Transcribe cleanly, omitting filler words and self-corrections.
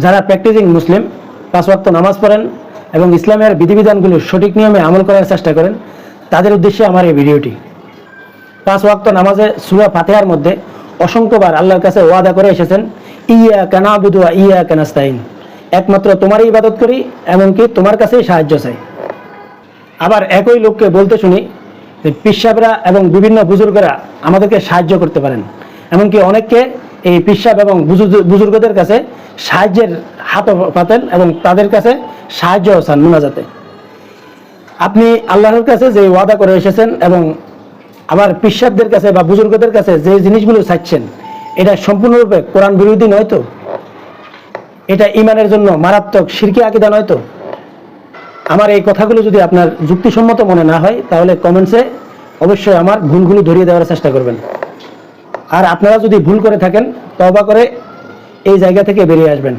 যারা প্র্যাকটিসিং মুসলিম, 5 ওয়াক্ত নামাজ পড়েন এবং ইসলামের বিধিবিধানগুলো সঠিক নিয়মে আমল করার চেষ্টা করেন, তাদের উদ্দেশ্যে আমার এই ভিডিওটি। 5 ওয়াক্ত নামাজে সূরা ফাতিহার মধ্যে অসংখ্যবার আল্লাহর কাছে ওয়াদা করে এসেছেন, ইয়্যাকা না'বুদু ওয়া ইয়্যাকা নাস্তাঈন, একমাত্র তোমারই ইবাদত করি, এমনকি তোমার কাছেই সাহায্য চাই। আবার একই লোককে বলতে শুনি যে পীর সাহেবরা এবং বিভিন্ন বুজুর্গরা আমাদেরকে সাহায্য করতে পারেন, এমনকি অনেককে এই পীর সাহেব এবং বুজুর্গদের কাছে সাহায্যের হাত পাতেন এবং তাদের কাছে সাহায্য চান মুনাজাতে। আপনি আল্লাহর কাছে যে ওয়াদা করে এসেছেন এবং আবার পীর সাহেবদের কাছে বা বুজুর্গদের কাছে যে জিনিসগুলো চাচ্ছেন, এটা সম্পূর্ণরূপে কোরআন বিরোধী নয় তো? এটা ঈমানের জন্য মারাত্মক শিরকি আকীদা নয় তো? আমার এই কথাগুলো যদি আপনার যুক্তিসম্মত মনে না হয়, তাহলে কমেন্টসে অবশ্যই আমার ভুলগুলো ধরিয়ে দেওয়ার চেষ্টা করবেন। আর আপনারা যদি ভুল করে থাকেন, তওবা করে এই জায়গা থেকে বেরিয়ে আসবেন।